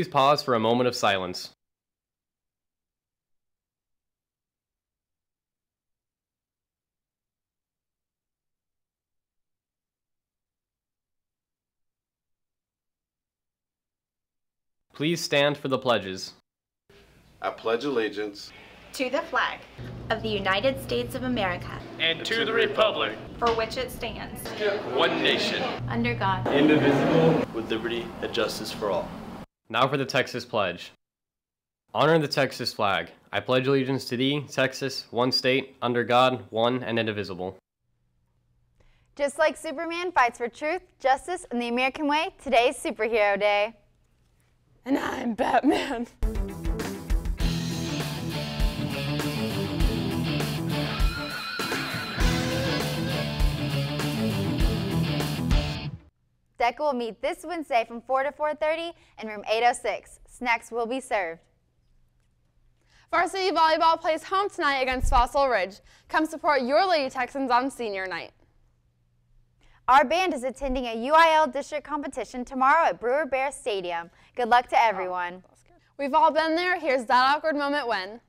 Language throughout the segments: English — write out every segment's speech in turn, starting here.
please pause for a moment of silence. Please stand for the pledges. I pledge allegiance to the flag of the United States of America and to the republic for which it stands, one nation, under God, indivisible, with liberty and justice for all. Now for the Texas Pledge. Honor the Texas flag. I pledge allegiance to thee, Texas, one state, under God, one and indivisible. Just like Superman fights for truth, justice, and the American way, today's Superhero Day. And I'm Batman. Deca will meet this Wednesday from 4 to 4:30 in room 806. Snacks will be served. Varsity Volleyball plays home tonight against Fossil Ridge. Come support your Lady Texans on senior night. Our band is attending a UIL district competition tomorrow at Brewer Bear Stadium. Good luck to everyone. We've all been there. Here's that awkward moment when.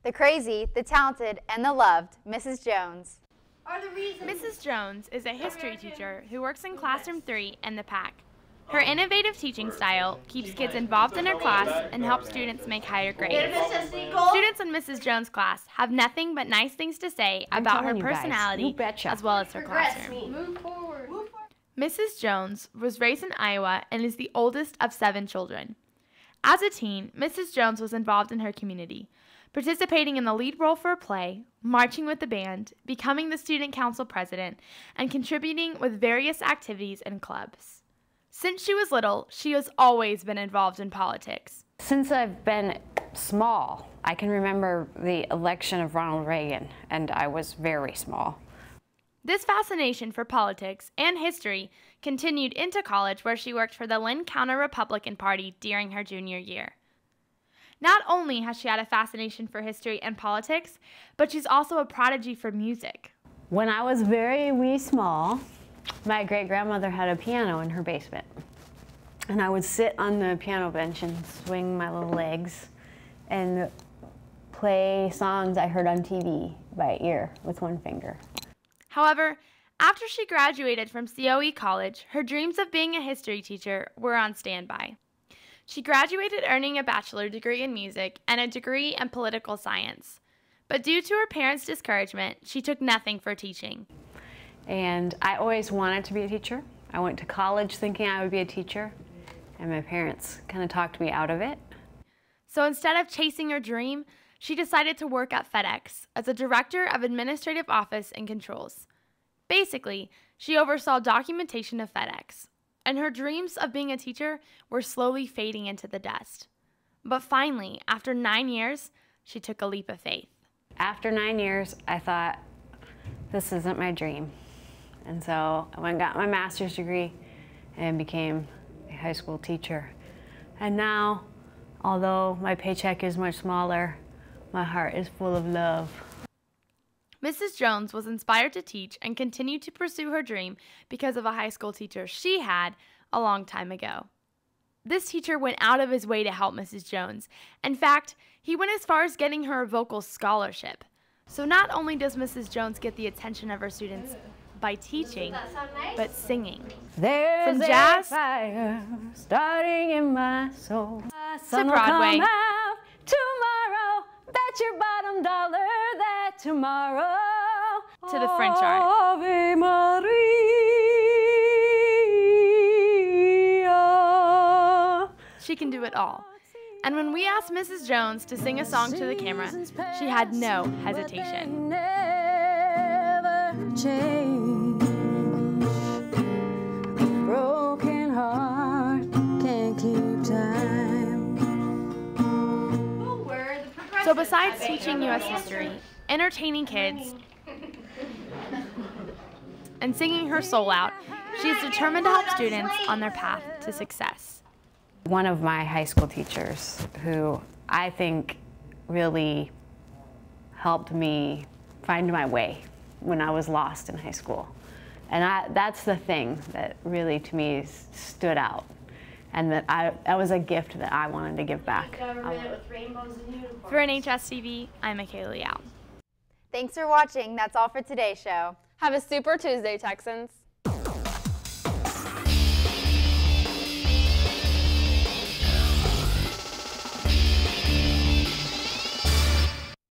The crazy, the talented, and the loved, Mrs. Jones. Mrs. Jones is a history teacher who works in Classroom 3 and the PAC. Her innovative teaching style keeps kids involved in her class and helps students make higher grades. Students in Mrs. Jones' class have nothing but nice things to say about her personality as well as her classroom. Move forward. Mrs. Jones was raised in Iowa and is the oldest of 7 children. As a teen, Mrs. Jones was involved in her community, participating in the lead role for a play, marching with the band, becoming the student council president, and contributing with various activities and clubs. Since she was little, she has always been involved in politics. Since I've been small, I can remember the election of Ronald Reagan, and I was very small. This fascination for politics and history continued into college, where she worked for the Lynn County Republican Party during her junior year. Not only has she had a fascination for history and politics, but she's also a prodigy for music. When I was very wee small, my great-grandmother had a piano in her basement. And I would sit on the piano bench and swing my little legs and play songs I heard on TV by ear with one finger. However, after she graduated from COE College, her dreams of being a history teacher were on standby. She graduated earning a bachelor's degree in music and a degree in political science. But due to her parents' discouragement, she took nothing for teaching. And I always wanted to be a teacher. I went to college thinking I would be a teacher, and my parents kind of talked me out of it. So instead of chasing her dream, she decided to work at FedEx as a director of administrative office and controls. Basically, she oversaw documentation of FedEx, and her dreams of being a teacher were slowly fading into the dust. But finally, after 9 years, she took a leap of faith. After 9 years, I thought, this isn't my dream. And so I went and got my master's degree and became a high school teacher. And now, although my paycheck is much smaller, my heart is full of love. Mrs. Jones was inspired to teach and continued to pursue her dream because of a high school teacher she had a long time ago. This teacher went out of his way to help Mrs. Jones. In fact, he went as far as getting her a vocal scholarship. So not only does Mrs. Jones get the attention of her students by teaching, but singing. There's From jazz a fire starting in my soul. to Broadway, Tomorrow, bet your bottom dollar that tomorrow. to the French art. Ave Maria. She can do it all. And when we asked Mrs. Jones to sing a song to the camera, she had no hesitation. Never change. A broken heart can't keep time. So besides teaching U.S. history, entertaining kids, and singing her soul out, she is determined to help students on their path to success. One of my high school teachers who I think really helped me find my way when I was lost in high school. And that's the thing that really, to me, stood out. And that was a gift that I wanted to give back. For NHSTV, I'm Michaela Liao. Thanks for watching. That's all for today's show. Have a super Tuesday, Texans.